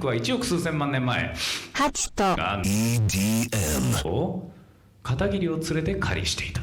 クは1億数千万年前ハチとが EDM を片桐を連れて狩りしていた。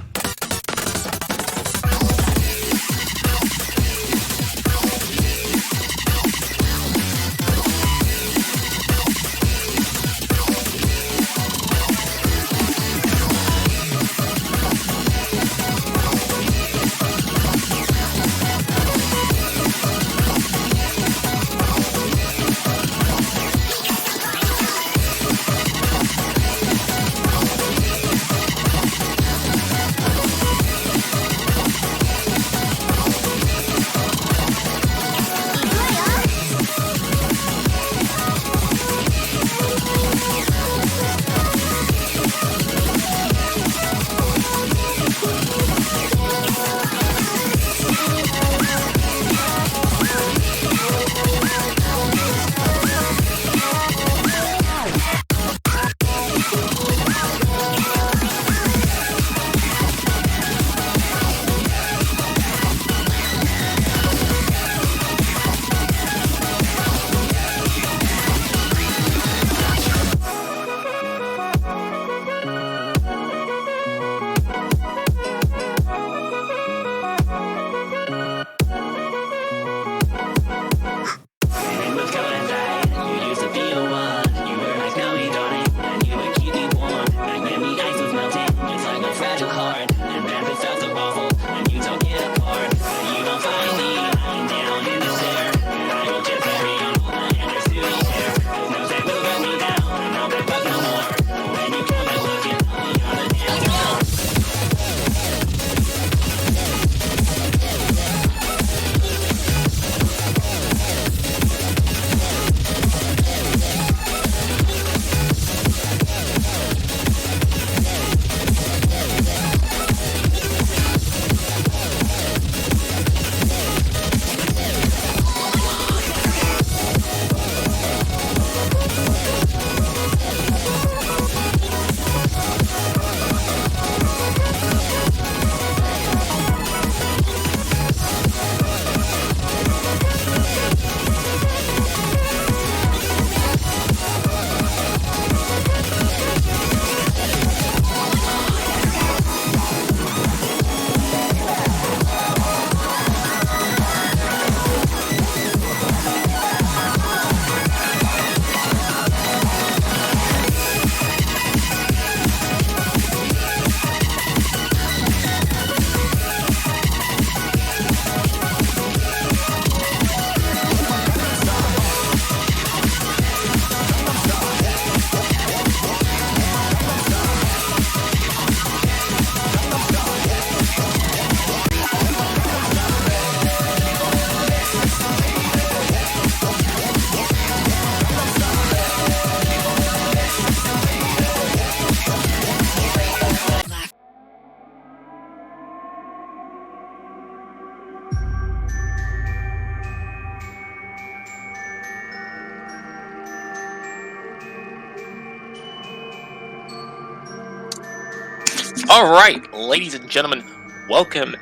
Alright, ladies and gentlemen, welcome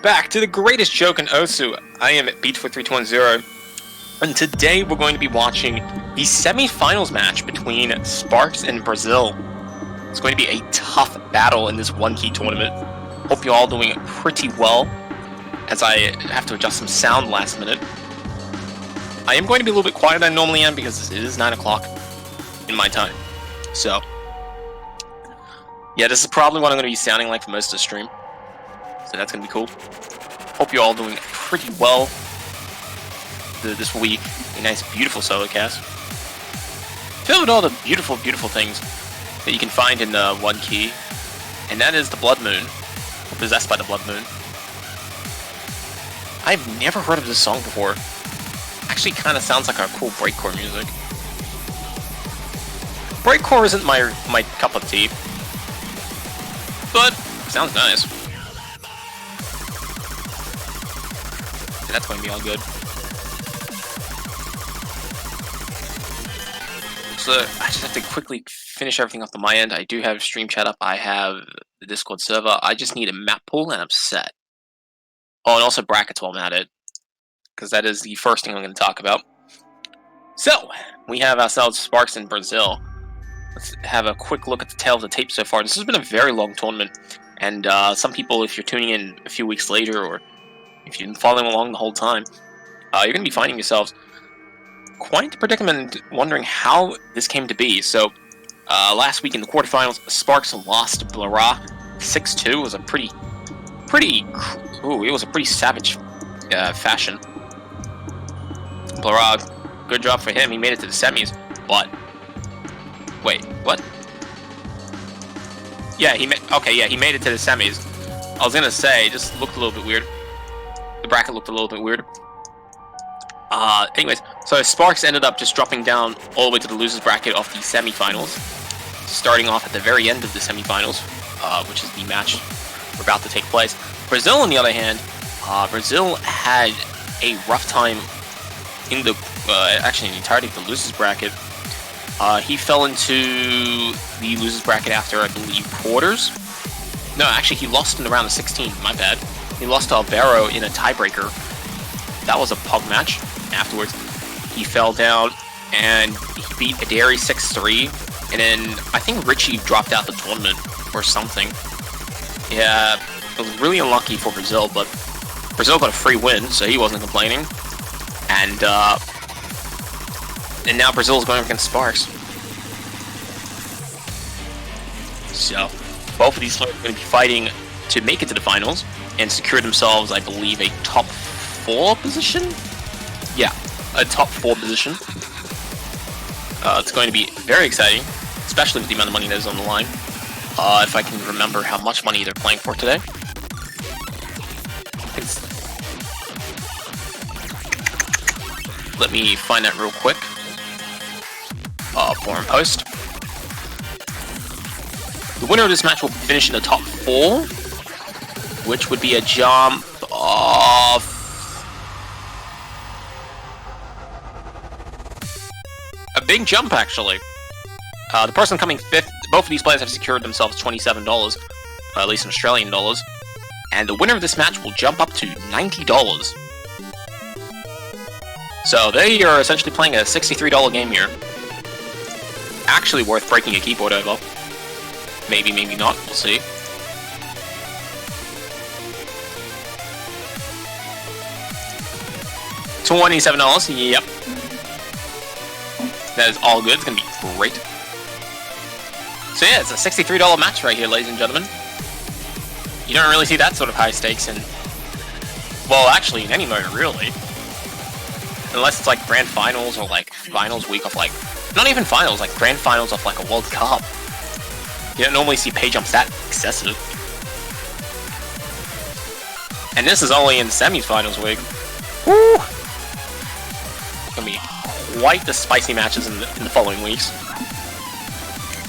back to the greatest joke in Osu. I am Beat43210, and today we're going to be watching the semifinals match between Sparxe and Brazil. It's going to be a tough battle in this one-key tournament. Hope you're all doing pretty well, as I have to adjust some sound last minute. I am going to be a little bit quieter than I normally am because it is 9 o'clock in my time. So, yeah, this is probably what I'm going to be sounding like for most of the stream. So that's going to be cool. Hope you're all doing pretty well this week. A nice, beautiful solo cast. Filled with all the beautiful, beautiful things that you can find in one key. And that is the Blood Moon. Or Possessed by the Blood Moon. I've never heard of this song before. Actually kind of sounds like our cool breakcore music. Breakcore isn't my cup of tea. But sounds nice. Yeah, that's going to be all good. So I just have to quickly finish everything up on my end. I do have stream chat up. I have the Discord server. I just need a map pool and I'm set. Oh, and also brackets while I'm at it, because that is the first thing I'm going to talk about. So, we have ourselves Sparxe in Brazil. Let's have a quick look at the tail of the tape so far. This has been a very long tournament, and some people, if you're tuning in a few weeks later, or if you've been following along the whole time, you're going to be finding yourselves quite the predicament, wondering how this came to be. So, last week in the quarterfinals, Sparxe lost to Blara 6-2. It was a pretty savage fashion. Blara, good job for him. He made it to the semis, but wait, what? Yeah, he made it to the semis. I was gonna say, it just looked a little bit weird. The bracket looked a little bit weird. Anyways, so Sparxe ended up just dropping down all the way to the losers bracket of the semifinals, starting off at the very end of the semifinals, which is the match we're about to take place. Brazil, on the other hand, Brazil had a rough time in the actually in the entirety of the losers bracket. He fell into the losers bracket after, I believe, quarters. No, actually, he lost in the round of 16. My bad. He lost to Albero in a tiebreaker. That was a pug match. Afterwards, he fell down and he beat Aderi 6-3. And then I think Richie dropped out the tournament or something. Yeah, it was really unlucky for Brazil, but Brazil got a free win, so he wasn't complaining. And now Brazil is going up against Sparxe. So, both of these players are going to be fighting to make it to the finals and secure themselves, I believe, a top 4 position? Yeah, a top 4 position. It's going to be very exciting, especially with the amount of money that is on the line. If I can remember how much money they're playing for today. Let me find that real quick. Forum post. The winner of this match will finish in the top 4, which would be a jump of a big jump, actually. The person coming 5th, both of these players have secured themselves $27, at least in Australian dollars, and the winner of this match will jump up to $90. So they are essentially playing a $63 game here. Actually worth breaking a keyboard over. Maybe, maybe not, we'll see. $27, yep. That is all good, it's gonna be great. So yeah, it's a $63 match right here, ladies and gentlemen. You don't really see that sort of high stakes in... Well, actually, in any mode, really. Unless it's like grand finals or like finals week of like... Not even finals, like grand finals of like a World Cup. You don't normally see pay jumps that excessive. And this is only in semi-finals week. Woo! It's gonna be quite the spicy matches in the following weeks.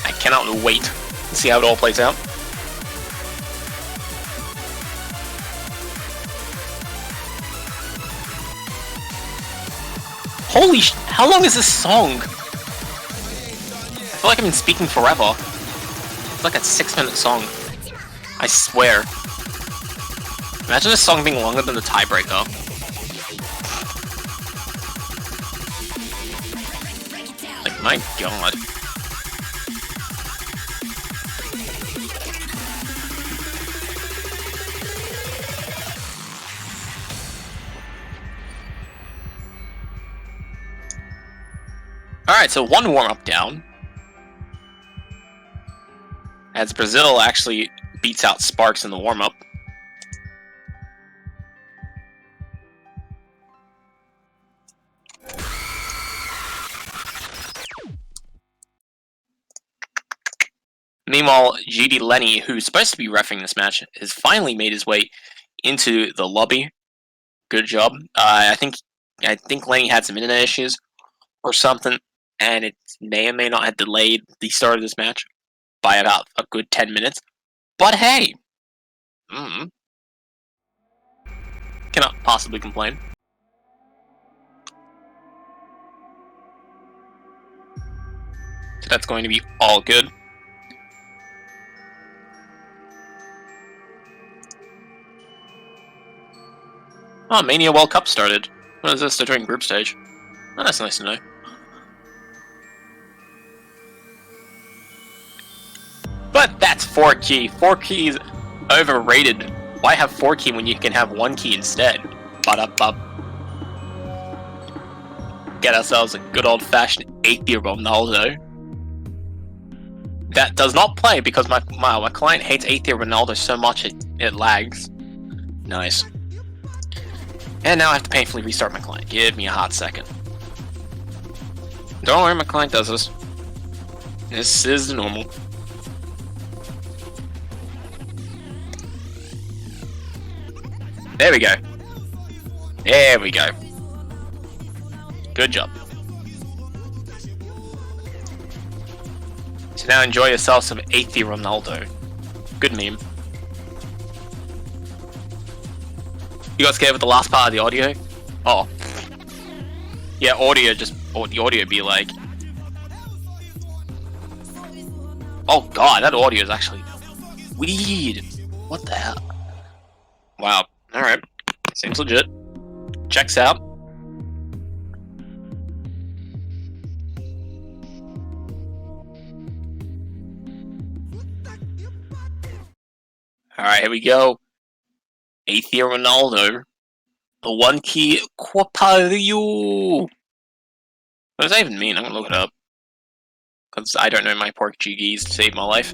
I cannot wait to see how it all plays out. Holy sh... How long is this song? I feel like I've been speaking forever. It's like a 6-minute song. I swear. Imagine this song being longer than the tiebreaker. Like, my god. Alright, so one warm-up down. As Brazil actually beats out Sparxe in the warm-up. Meanwhile, GD Lenny, who's supposed to be reffing this match, has finally made his way into the lobby. Good job. I think Lenny had some internet issues or something, and it may or may not have delayed the start of this match by about a good 10 minutes. But hey! Cannot possibly complain. So that's going to be all good. Oh, Mania World Cup started. What is this? They're doing group stage. Oh, that's nice to know. 4 key. 4 keys overrated. Why have 4 key when you can have 1 key instead? Ba-da-ba. Get ourselves a good old-fashioned 8-year Ronaldo. That does not play because my client hates 8-year Ronaldo so much it lags. Nice. And now I have to painfully restart my client. Give me a hot second. Don't worry, my client does this. This is normal. There we go. There we go. Good job. So now enjoy yourself some 8th year Ronaldo. Good meme. You guys scared with the last part of the audio? Oh. Yeah, audio the audio be like... Oh god, that audio is actually weird. What the hell? Wow. Alright. Seems legit. Checks out. Alright, here we go. 8th year Ronaldo. The 1 key Quapario. What does that even mean? I'm gonna look it up. Because I don't know my Portuguese to save my life.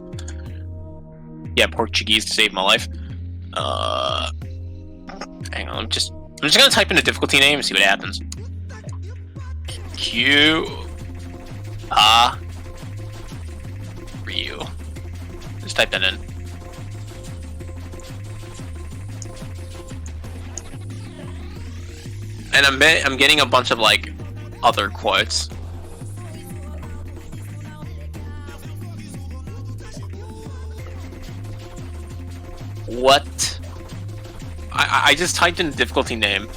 Yeah, Portuguese to save my life. Hang on, I'm just gonna type in a difficulty name and see what happens. Rio. Just type that in. And I'm getting a bunch of like other quotes. What? I just typed in the difficulty name,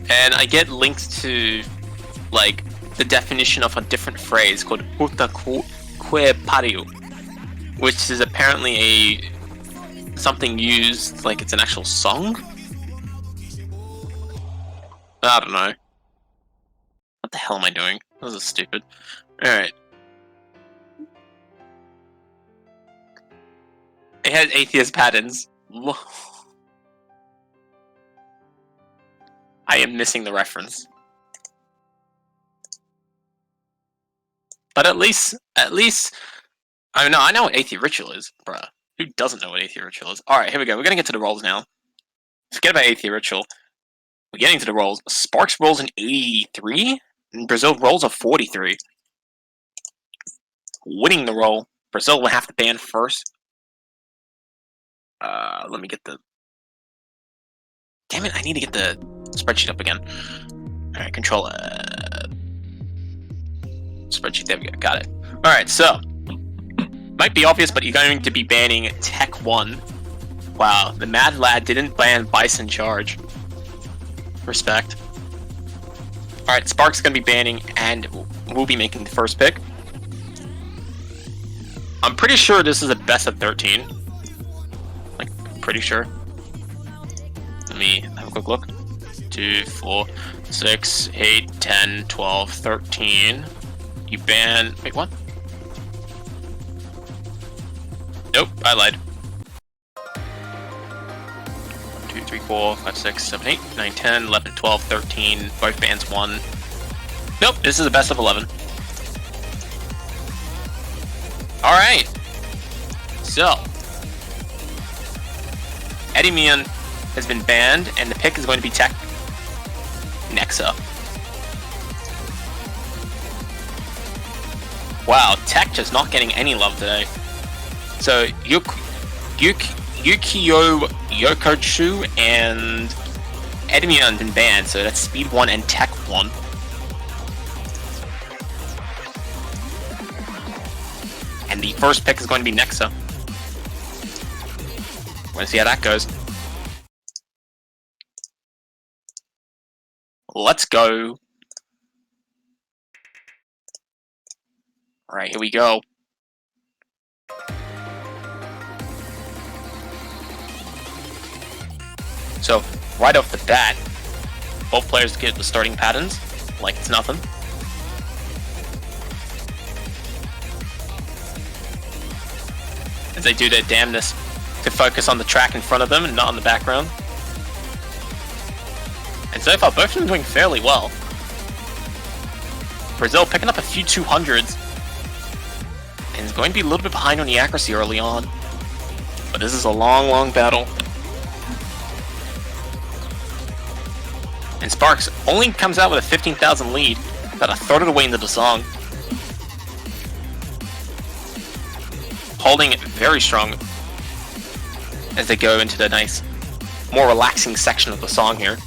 and I get links to like the definition of a different phrase called puta que pariu, which is apparently something used like it's an actual song. I don't know. What the hell am I doing? This is stupid. Alright. It has atheist patterns. I am missing the reference. But at least, I know what atheist ritual is, bruh. Who doesn't know what atheist ritual is? Alright, here we go. We're gonna get to the rolls now. Forget about atheist ritual. We're getting to the rolls. Sparxe rolls an 83, and Brazil rolls a 43. Winning the roll. Brazil will have to ban first. Let me get the... Damn it, I need to get the spreadsheet up again. Alright, control... Spreadsheet, there we go, got it. Alright, so... Might be obvious, but you're going to be banning Tech1. Wow, the Mad Lad didn't ban Bison Charge. Respect. Alright, Sparxe gonna be banning, and we'll be making the first pick. I'm pretty sure this is a best of 13. Like, pretty sure. Let me have a quick look. 2, 4, 6, 8, 10, 12, 13. You ban... Wait, what? Nope, I lied. 2, 3, 4, 5, 6, 7, 8, 9, 10, 11, 12, 13. Both bans 1. Nope, this is a best of 11. Alright. So. Eddie Mian has been banned, and the pick is going to be Tech Nexa. Wow, Tech just not getting any love today. So, Yukio Yokochu and Eddie Mian been banned, so that's Speed 1 and Tech 1. And the first pick is going to be Nexa. Want to see how that goes. Let's go. Alright, here we go. So, right off the bat, both players get the starting patterns, like it's nothing. as they do their damnness to focus on the track in front of them and not on the background. And so far, both of them doing fairly well. Brazil picking up a few 200s, and is going to be a little bit behind on the accuracy early on. But this is a long, long battle. And Sparxe only comes out with a 15,000 lead, about a third of the way into the song. Holding it very strong as they go into the nice, more relaxing section of the song here.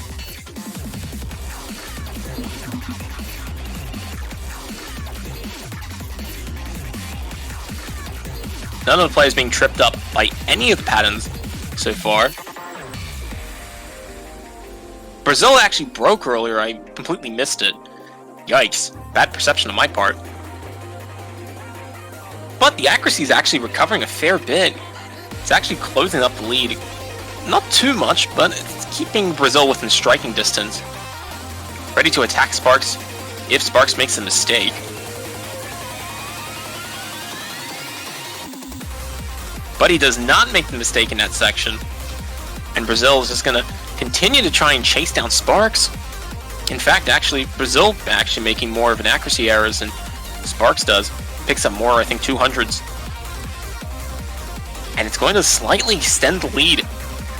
None of the players being tripped up by any of the patterns so far. Brazil actually broke earlier, I completely missed it. Yikes, bad perception on my part. But the accuracy is actually recovering a fair bit. It's actually closing up the lead. Not too much, but it's keeping Brazil within striking distance. Ready to attack Sparxe if Sparxe makes a mistake. But he does not make the mistake in that section. And Brazil is just going to continue to try and chase down Sparxe. In fact, actually, Brazil actually making more of an accuracy errors than Sparxe does. Picks up more, I think, 200s. And it's going to slightly extend the lead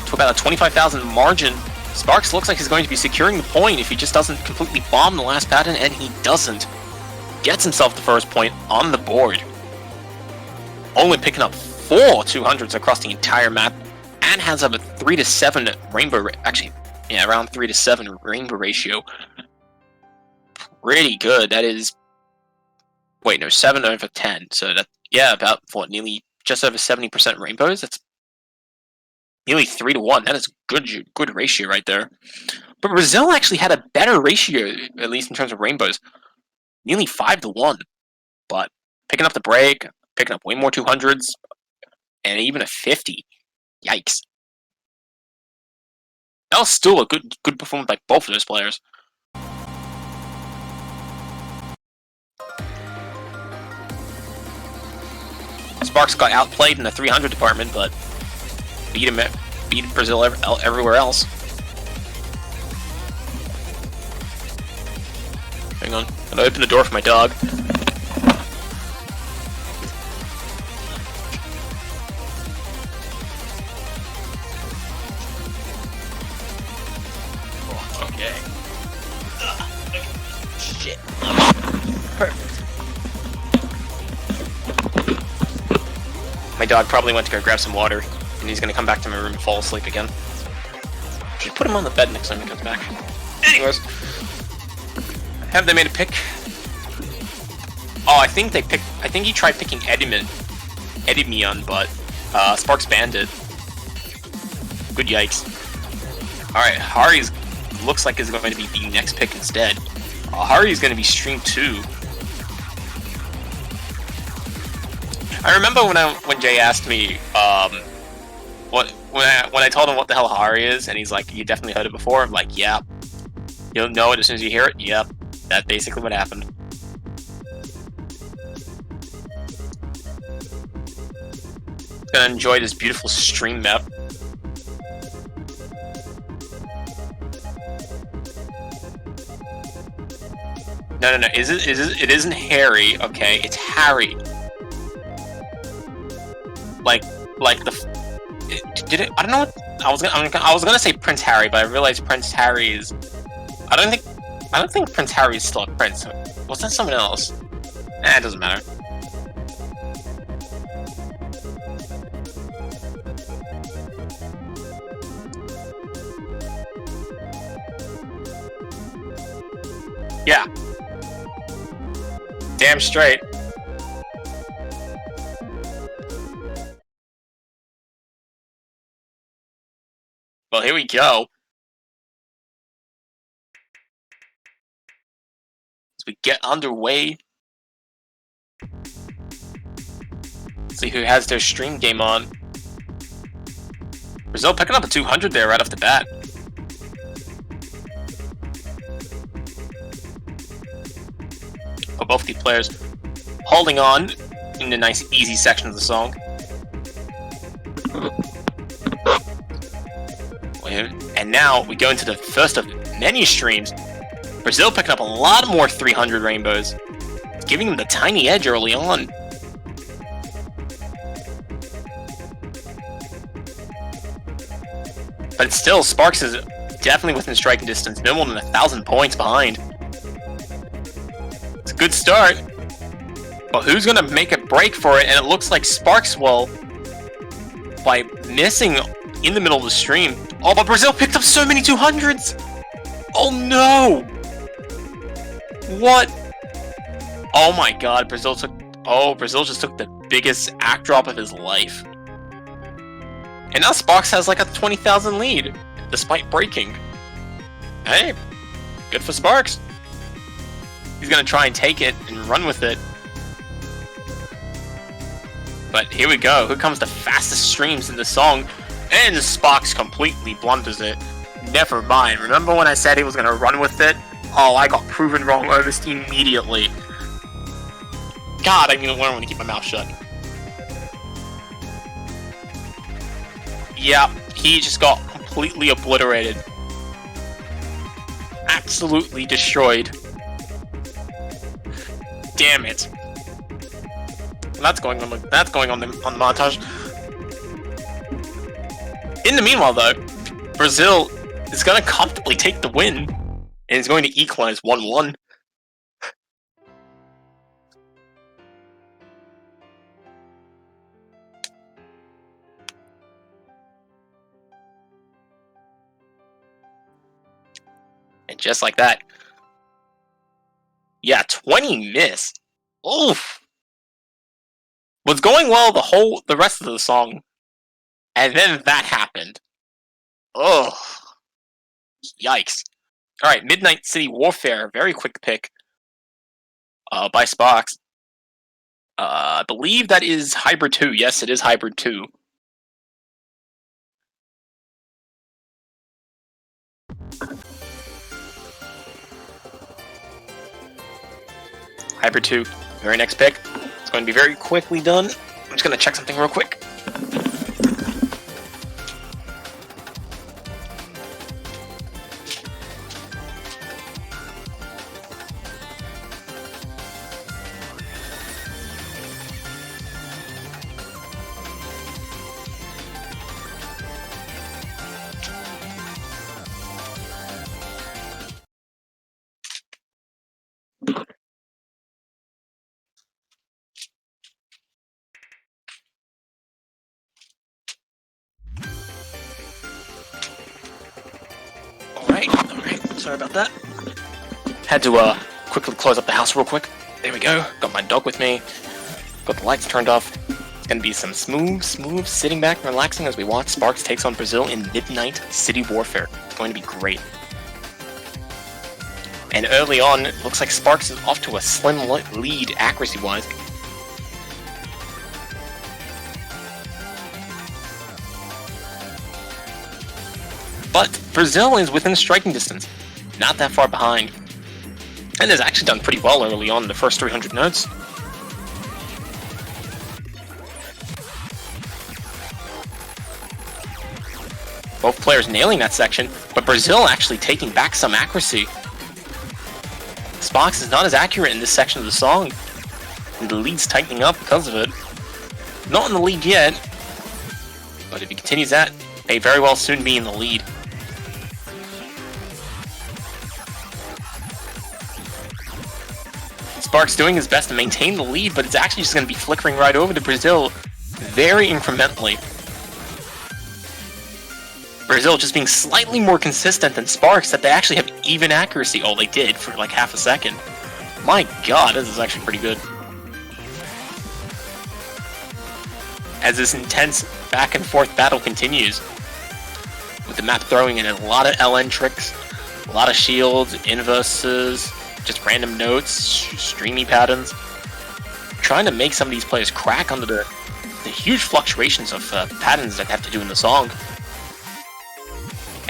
to about a 25,000 margin. Sparxe looks like he's going to be securing the point if he just doesn't completely bomb the last pattern, and he doesn't. Gets himself the first point on the board. Only picking up 4 200s across the entire map, and has a 3 to 7 rainbow, actually, yeah, around 3 to 7 rainbow ratio. Pretty good. That is, wait, no, 7 over 10. So that, yeah, about what, nearly just over 70% rainbows. That's nearly 3 to 1. That is good ratio right there. But Brazil actually had a better ratio, at least in terms of rainbows, nearly 5 to 1. But picking up the break, picking up way more 200s, and even a 50. Yikes. That was still a good performance by both of those players. Sparxe got outplayed in the 300 department, but beat Brazil everywhere else. Hang on, gotta open the door for my dog. Okay. Shit. Perfect. My dog probably went to go grab some water, and he's gonna come back to my room and fall asleep again. Should put him on the bed next time he comes back. Anyways, have they made a pick? Oh, I think he tried picking Edimion, but Sparxe banned it. Good yikes. Alright, Hari's looks like is going to be the next pick instead. Hari is going to be stream 2. I remember when Jay asked me when I told him what the hell Hari is, and he's like, "You definitely heard it before." I'm like, "Yeah." You'll know it as soon as you hear it. Yep, that's basically what happened. Gonna enjoy this beautiful stream map. No. It isn't Harry, okay? It's Harry. Did it? I don't know what I was gonna say Prince Harry, but I realized Prince Harry is. I don't think Prince Harry is still a prince. Was that someone else? It doesn't matter. Yeah. Damn straight. Well, here we go. As we get underway. See who has their stream game on. Brazil picking up a 200 there right off the bat. For both the players holding on in the nice easy section of the song. And now we go into the first of many streams. Brazil picking up a lot more 300 rainbows, giving them the tiny edge early on. But it's still, Sparxe is definitely within striking distance, no more than 1,000 points behind. It's a good start, but who's going to make a break for it? And it looks like Sparxe will, by missing in the middle of the stream. Oh, but Brazil picked up so many 200s! Oh no! What? Oh my god, Brazil just took the biggest act drop of his life. And now Sparxe has like a 20,000 lead, despite breaking. Hey, good for Sparxe. He's gonna try and take it and run with it. But here we go, here comes the fastest streams in the song, and Sparxe completely blunders it. Never mind, remember when I said he was gonna run with it? Oh, I got proven wrong almost immediately. God, I need to learn when to keep my mouth shut. Yeah, he just got completely obliterated. Absolutely destroyed. Damn it. That's going on the montage. In the meanwhile, though, Brazil is going to comfortably take the win, and is going to equalize 1-1. And just like that, yeah, 20 miss. Oof. Was going well the rest of the song, and then that happened. Ugh. Yikes. Alright, Midnight City Warfare, very quick pick by Sparxe. I believe that is Hybrid 2. Yes, it is Hybrid 2. Hybrid 2, very next pick. It's going to be very quickly done. I'm just going to check something real quick. Alright, sorry about that. Had to quickly close up the house real quick. There we go, got my dog with me. Got the lights turned off. It's gonna be some smooth sitting back and relaxing as we watch Sparxe takes on Brazil in Midnight City Warfare. It's going to be great. And early on, it looks like Sparxe is off to a slim lead accuracy-wise. But Brazil is within striking distance, not that far behind, and has actually done pretty well early on in the first 300 notes. Both players nailing that section, but Brazil actually taking back some accuracy. Sparxe is not as accurate in this section of the song, and the lead's tightening up because of it. Not in the lead yet, but if he continues that, may very well soon be in the lead. Sparxe doing his best to maintain the lead, but it's actually just going to be flickering right over to Brazil very incrementally. Brazil just being slightly more consistent than Sparxe, that they actually have even accuracy. Oh, they did for like half a second. My god, this is actually pretty good. As this intense back and forth battle continues, with the map throwing in a lot of LN tricks, a lot of shields, inverses, just random notes, streamy patterns, trying to make some of these players crack under the huge fluctuations of patterns that they have to do in the song.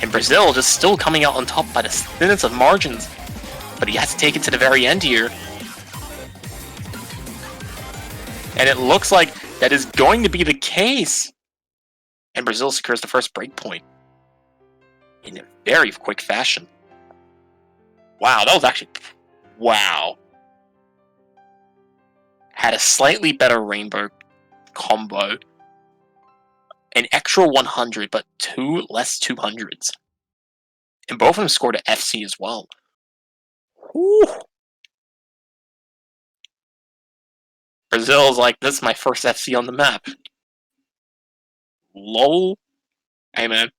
And Brazil just still coming out on top by the thinnest of margins, but he has to take it to the very end here. And it looks like that is going to be the case. And Brazil secures the first break point. in a very quick fashion. Wow, that was actually... Wow. Had a slightly better rainbow combo. An extra 100, but 2 less 200s. And both of them scored an FC as well. Whew. Brazil's like, this is my first FC on the map. LOL. Hey man,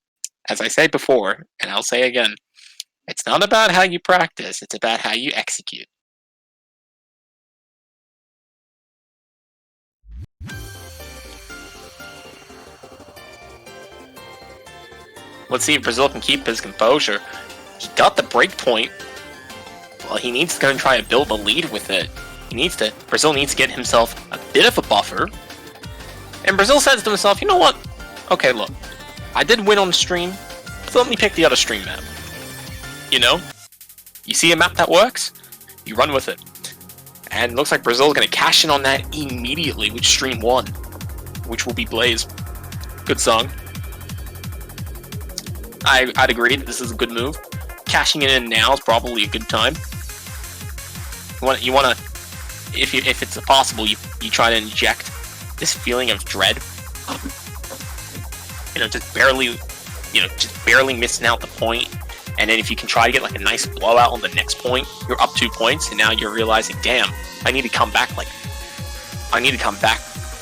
as I said before, and I'll say again, it's not about how you practice, it's about how you execute. Let's see if Brazil can keep his composure. He got the break point. Well, he needs to go and try to build a lead with it. Brazil needs to get himself a bit of a buffer. And Brazil says to himself, you know what? Okay, look, I did win on the stream, so let me pick the other stream map. You know? You see a map that works? You run with it. And it looks like Brazil is going to cash in on that immediately with stream 1, which will be Blaze. Good song. I'd agree that this is a good move. Cashing it in now is probably a good time. You want to, if it's possible, you try to inject this feeling of dread. Just barely missing out the point. And then if you can try to get like a nice blowout on the next point, you're up 2 points, and now you're realizing, damn, I need to come back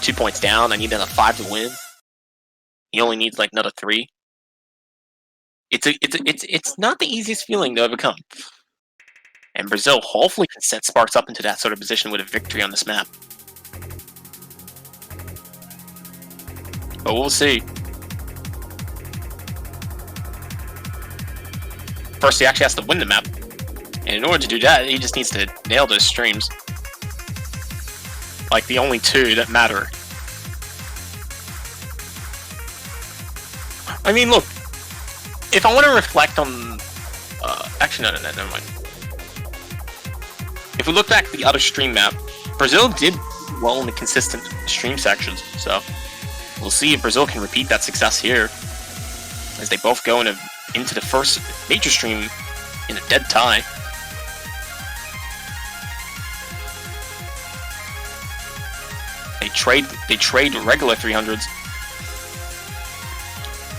2 points down. I need another 5 to win. He only needs like another 3. It's not the easiest feeling to overcome. And Brazil hopefully can set Sparxe up into that sort of position with a victory on this map. But we'll see. First, he actually has to win the map. And in order to do that, he just needs to nail those streams. Like the only 2 that matter. I mean, look. If I want to reflect on... actually, no, never mind. If we look back at the other stream map, Brazil did well in the consistent stream sections. So, we'll see if Brazil can repeat that success here. As they both go into the first major stream in a dead tie. They trade regular 300s.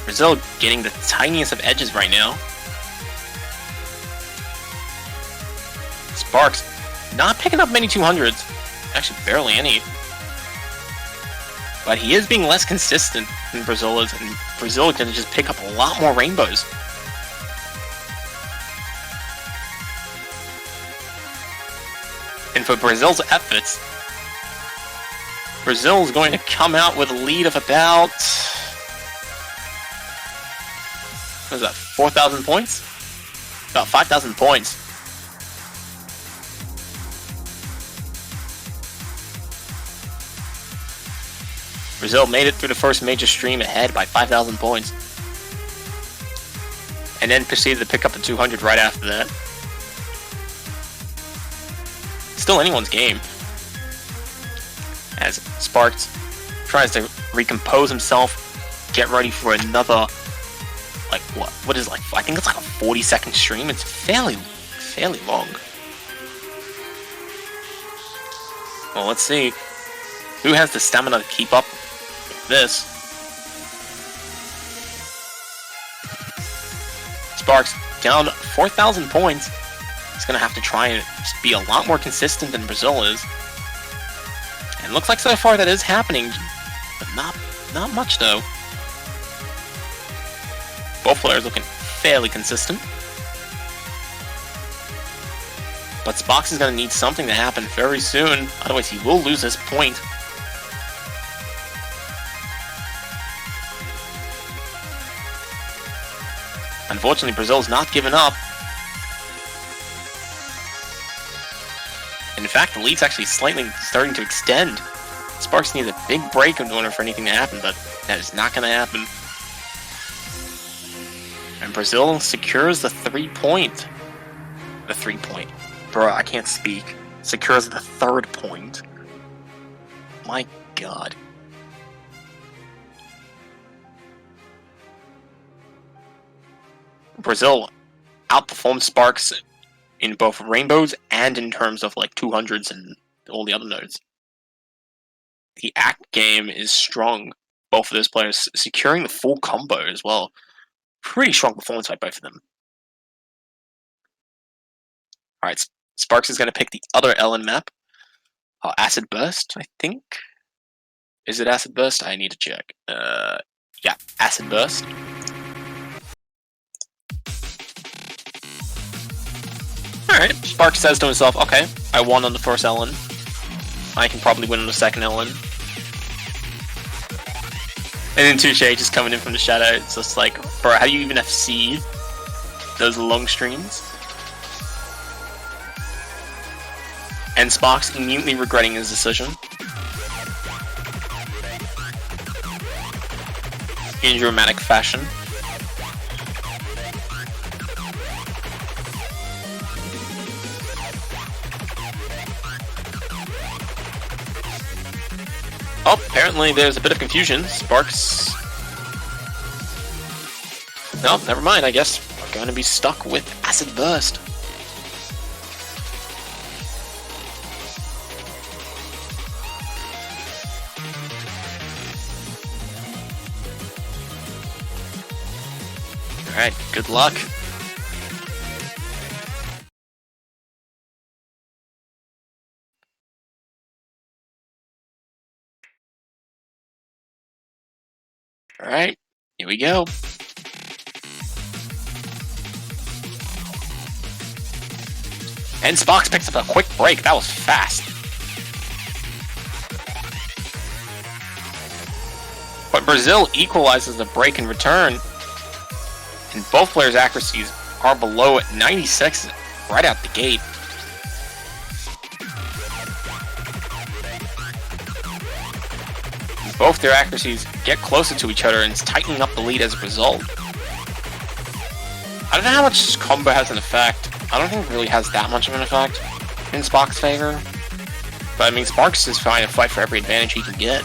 Brazil getting the tiniest of edges right now. Sparxe not picking up many 200s. Actually, barely any. But he is being less consistent than Brazil is, and Brazil is going to just pick up a lot more rainbows. And for Brazil's efforts, Brazil is going to come out with a lead of about... what is that, 4,000 points? About 5,000 points. Brazil made it through the first major stream ahead by 5,000 points. And then proceeded to pick up a 200 right after that. Still anyone's game. As Sparxe tries to recompose himself, get ready for another, like what is like, I think it's like a 40-second stream. It's fairly long. Well, let's see who has the stamina to keep up with this. Sparxe down 4,000 points. He's gonna have to try and be a lot more consistent than Brazil is. And looks like so far that is happening, but not much though. Both players looking fairly consistent. But Sparxe is going to need something to happen very soon, otherwise he will lose this point. Unfortunately, Brazil's not giving up. In fact, the lead's actually slightly starting to extend. Sparxe needs a big break in order for anything to happen, but that is not going to happen. And Brazil secures the 3-point. The 3-point. Bruh, I can't speak. Secures the 3rd point. My god. Brazil outperformed Sparxe in both rainbows and in terms of like 200s and all the other nodes. The act game is strong. Both of those players securing the full combo as well. Pretty strong performance by both of them. Alright, Sparxe is going to pick the other Ellen map. Acid Burst, I think? Is it Acid Burst? I need to check. Yeah, Acid Burst. Alright, Sparxe says to himself, okay, I won on the first Ellen. I can probably win on the second Ellen. And then Touche just coming in from the shadow. It's just like, bro, how do you even FC those long streams? And Sparxe immediately regretting his decision. In dramatic fashion. Oh, apparently there's a bit of confusion. Sparxe... No, never mind, I guess we're going to be stuck with Acid Burst. Alright, good luck. Alright, here we go. And Sparxe picks up a quick break. That was fast. But Brazil equalizes the break in return. And both players' accuracies are below 96 right out the gate. Both their accuracies get closer to each other and it's tightening up the lead as a result. I don't know how much this combo has an effect. I don't think it really has that much of an effect in Sparxe's favor. But I mean, Sparxe is trying to fight for every advantage he can get.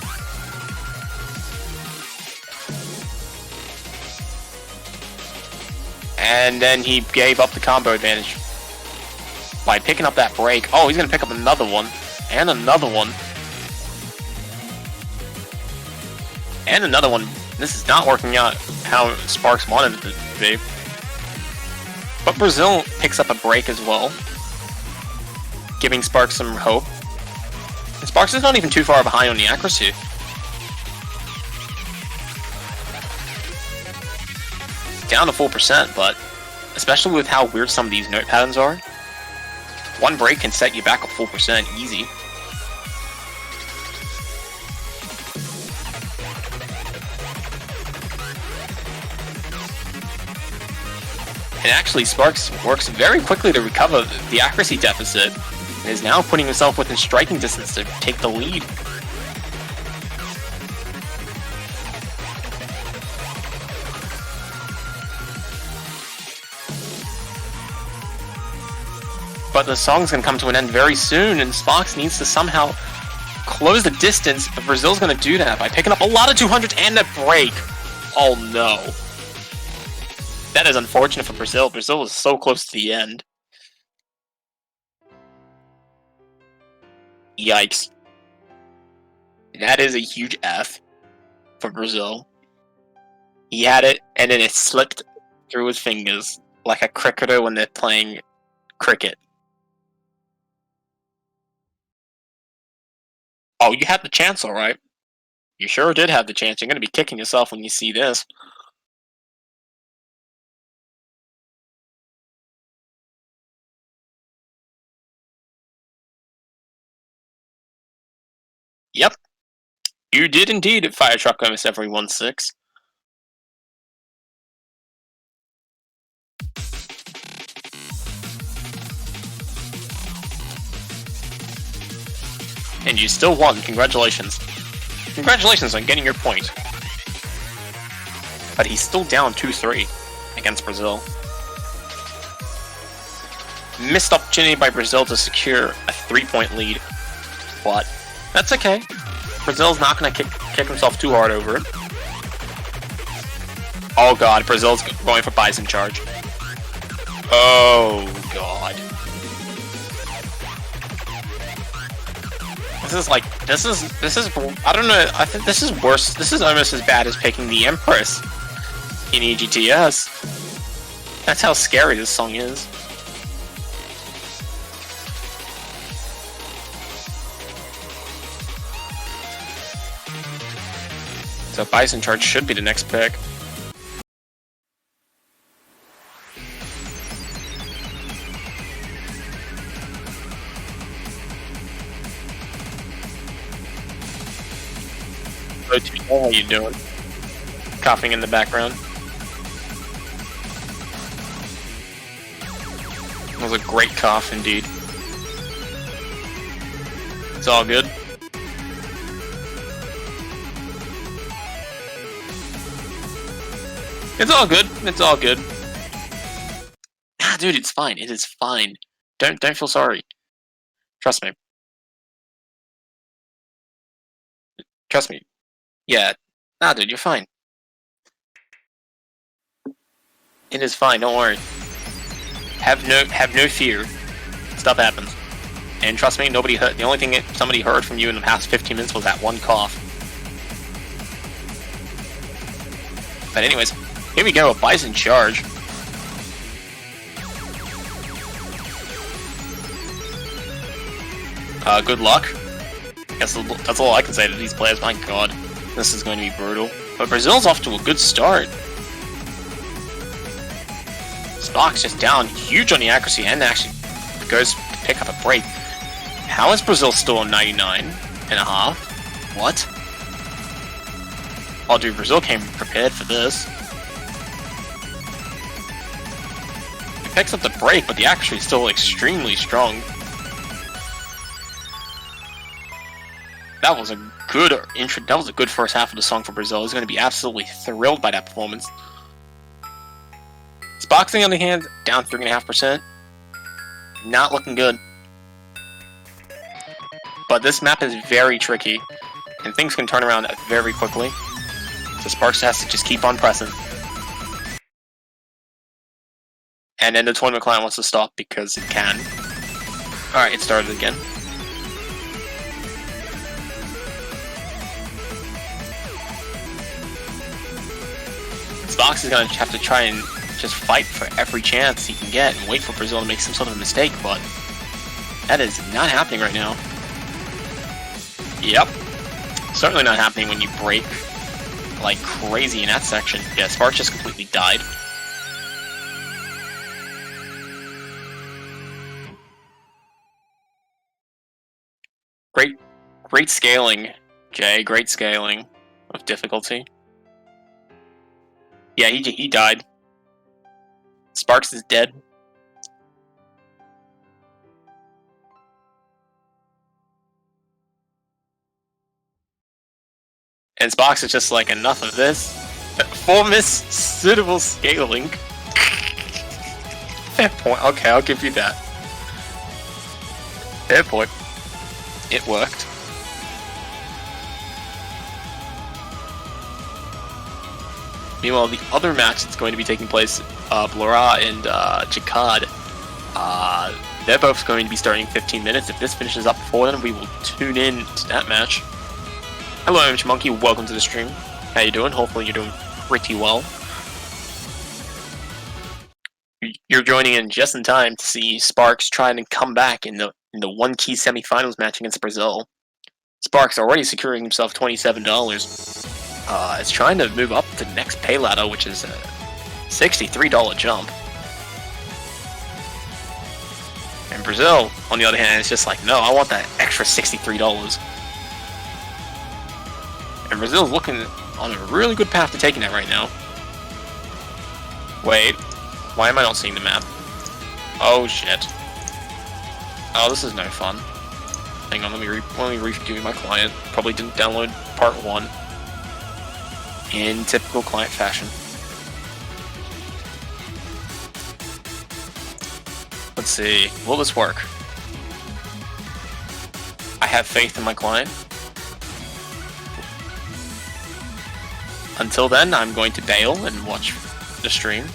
And then he gave up the combo advantage by picking up that break. Oh, he's going to pick up another one. And another one. And another one. This is not working out how Sparxe wanted it to be. But Brazil picks up a break as well, giving Sparxe some hope. And Sparxe is not even too far behind on the accuracy. Down to 4%, but especially with how weird some of these note patterns are, one break can set you back a 4% easy. And actually, Sparxe works very quickly to recover the accuracy deficit, and is now putting himself within striking distance to take the lead. But the song's going to come to an end very soon, and Sparxe needs to somehow close the distance, but Brazil's going to do that by picking up a lot of 200s and a break. Oh no. That is unfortunate for Brazil. Brazil is so close to the end. Yikes. That is a huge F for Brazil. He had it, and then it slipped through his fingers like a cricketer when they're playing cricket. Oh, you had the chance, alright. You sure did have the chance. You're going to be kicking yourself when you see this. Yep. You did indeed fire truck almost every 1-6. And you still won. Congratulations. Congratulations on getting your point. But he's still down 2-3 against Brazil. Missed opportunity by Brazil to secure a 3-point lead. But that's okay. Brazil's not going to kick himself too hard over it. Oh god, Brazil's going for Bison charge. Oh god. This is, I don't know, I think this is worse. This is almost as bad as picking the Empress in EGTS. That's how scary this song is. So Bison charge should be the next pick. How you doing? Coughing in the background. That was a great cough indeed. It's all good. It's all good. It's all good. Ah, dude, it's fine. It is fine. Don't feel sorry. Trust me. Trust me. Yeah. Nah, dude, you're fine. It is fine. Don't worry. Have no fear. Stuff happens. And trust me, nobody heard. The only thing that somebody heard from you in the past 15 minutes was that one cough. But anyways, here we go. Bison charge. Good luck. Guess that's all I can say to these players. My god, this is going to be brutal. But Brazil's off to a good start. Sparxe just down huge on the accuracy and actually goes to pick up a break. How is Brazil still on 99.5? What? Oh dude, Brazil came prepared for this. He picks up the break, but the accuracy is still extremely strong. That was a good intro. That was a good first half of the song for Brazil. He's going to be absolutely thrilled by that performance. Sparxe, on the other hand, down 3.5%. Not looking good. But this map is very tricky, and things can turn around very quickly. So Sparxe has to just keep on pressing. And then the tournament client wants to stop because it can. Alright, it started again. Sparxe is going to have to try and just fight for every chance he can get and wait for Brazil to make some sort of mistake, but that is not happening right now. Yep. Certainly not happening when you break like crazy in that section. Yeah, Sparxe just completely died. Great scaling, Jay. Great scaling of difficulty. Yeah, he died. Sparxe is dead. And Sparxe is just like, enough of this. For suitable scaling. Fair point. Okay, I'll give you that. Fair point. It worked. Meanwhile, the other match that's going to be taking place, Blora and JOKE1, they're both going to be starting in 15 minutes. If this finishes up before then, we will tune in to that match. Hello, Image Monkey. Welcome to the stream. How you doing? Hopefully you're doing pretty well. You're joining in just in time to see Sparxe trying to come back in the one-key semifinals match against Brazil. Sparxe already securing himself $27. Is trying to move up to the next pay ladder, which is a $63 jump. And Brazil, on the other hand, is just like, no, I want that extra $63. And Brazil's looking on a really good path to taking that right now. Wait, why am I not seeing the map? Oh shit. Oh, this is no fun. Hang on, let me review my client. Probably didn't download part 1. In typical client fashion. Let's see, will this work? I have faith in my client. until then, I'm going to bail and watch the stream.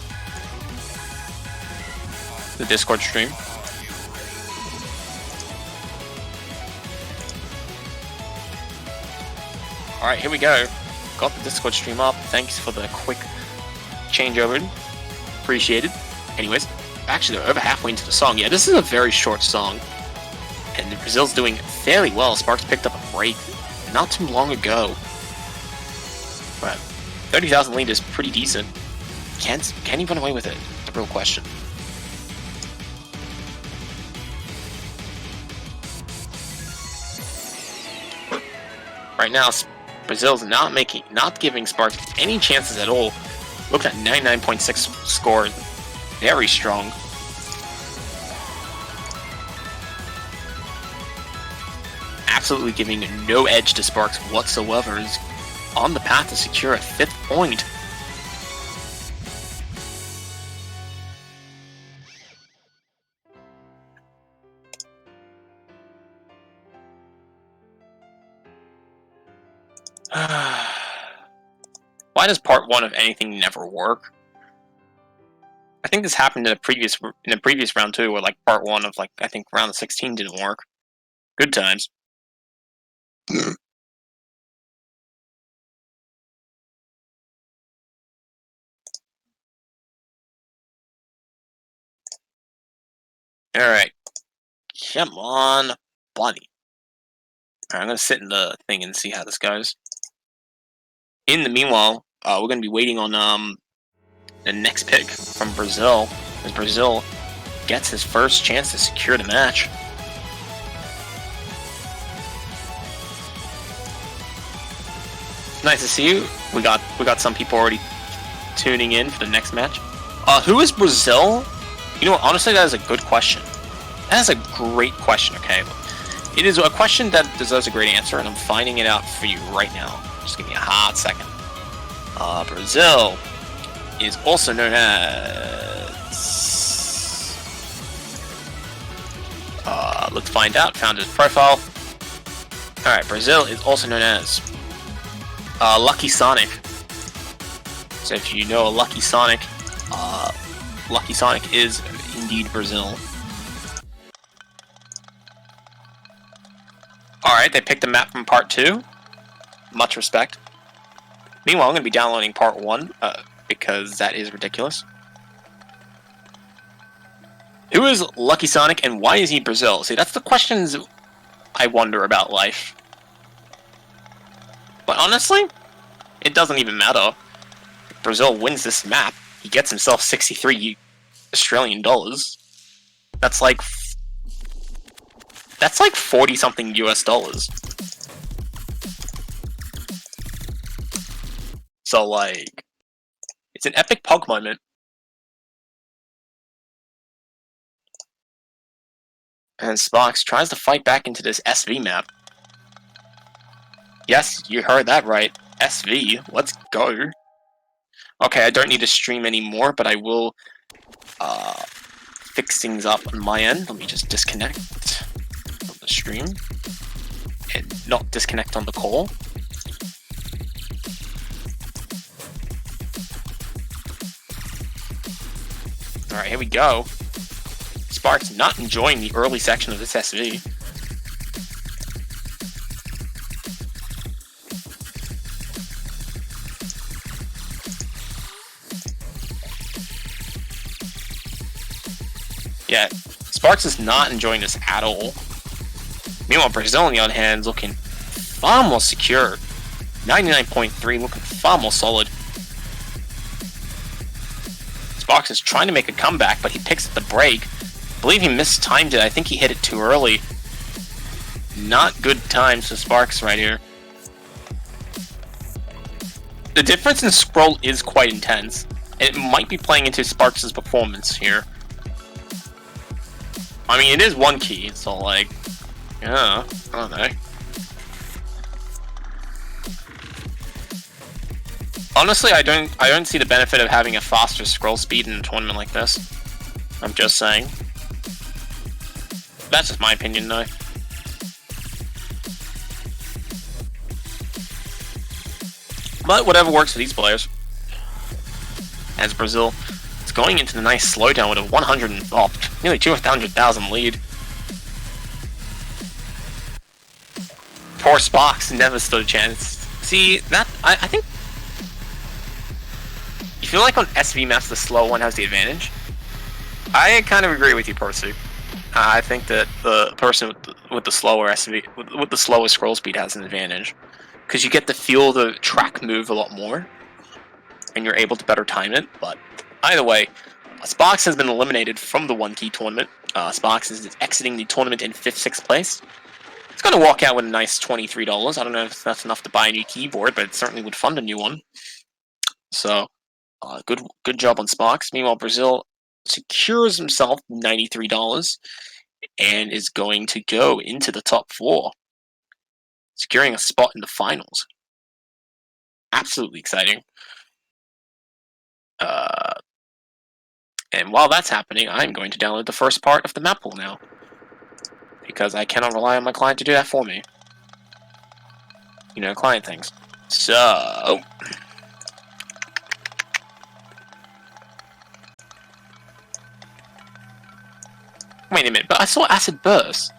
The Discord stream. Alright, here we go. Got the Discord stream up. Thanks for the quick changeover. Appreciate it. Anyways, actually, they're over halfway into the song. Yeah, this is a very short song. And Brazil's doing fairly well. Sparxe picked up a break not too long ago. But 30,000 lead is pretty decent. Can he run away with it? The real question. Right now, Brazil's not giving Sparxe any chances at all. Look at 99.6 score. Very strong. Absolutely giving no edge to Sparxe whatsoever. Is on the path to secure a 5th point. Why does part 1 of anything never work? I think this happened in a previous round too, where like part 1 of like I think round 16 didn't work. Good times. Alright. Come on, buddy. Alright, I'm gonna sit in the thing and see how this goes. In the meanwhile, we're gonna be waiting on the next pick from Brazil, as Brazil gets his first chance to secure the match. Nice to see you. We got some people already tuning in for the next match. Who is Brazil? You know what, honestly, that is a good question. That is a great question, okay? It is a question that deserves a great answer, and I'm finding it out for you right now. Just give me a hot second. Brazil is also known as... let's find out. Found his profile. Alright, Brazil is also known as Lucky Sonic. So if you know a Lucky Sonic is indeed Brazil. Alright, they picked a map from part 2. Much respect. Meanwhile, I'm going to be downloading part 1, because that is ridiculous. Who is Lucky Sonic and why is he Brazil? See, that's the questions I wonder about life. But honestly, it doesn't even matter. If Brazil wins this map, he gets himself 63 Australian dollars. That's like 40 something US dollars. So like, it's an epic pug moment. And Sparxe tries to fight back into this SV map. Yes, you heard that right. SV, let's go. Okay, I don't need to stream anymore, but I will fix things up on my end. Let me just disconnect from the stream and not disconnect on the call. Alright, here we go. Sparxe not enjoying the early section of this SV. Yeah, Sparxe is not enjoying this at all. Meanwhile, Brazil on the other hand is looking far more secure. 99.3, looking far more solid. Sparxe is trying to make a comeback, but he picks up the break. I believe he mistimed it. I think he hit it too early. Not good times for Sparxe right here. The difference in scroll is quite intense. It might be playing into Sparxe's performance here. I mean, it is one key, so like, yeah, I don't know. Honestly, I don't see the benefit of having a faster scroll speed in a tournament like this. I'm just saying. That's just my opinion, though. But whatever works for these players. As Brazil is going into the nice slowdown with a nearly 200,000 lead. Poor Sparxe never stood a chance. See, that, I think... You feel like on SV maps the slow one has the advantage? I kind of agree with you, Percy. I think that the person with the slower SV, with the slower scroll speed has an advantage. Because you get to feel the track move a lot more. And you're able to better time it, but either way, Sparxe has been eliminated from the 1 key tournament. Sparxe is exiting the tournament in 5th, 6th place. It's going to walk out with a nice $23. I don't know if that's enough to buy a new keyboard, but it certainly would fund a new one. So, good job on Sparxe. Meanwhile, Brazil secures himself $93 and is going to go into the top 4, securing a spot in the finals. Absolutely exciting. And while that's happening, I'm going to download the first part of the map pool now. Because I cannot rely on my client to do that for me. You know, client things. So... Wait a minute, but I saw Acid Burst.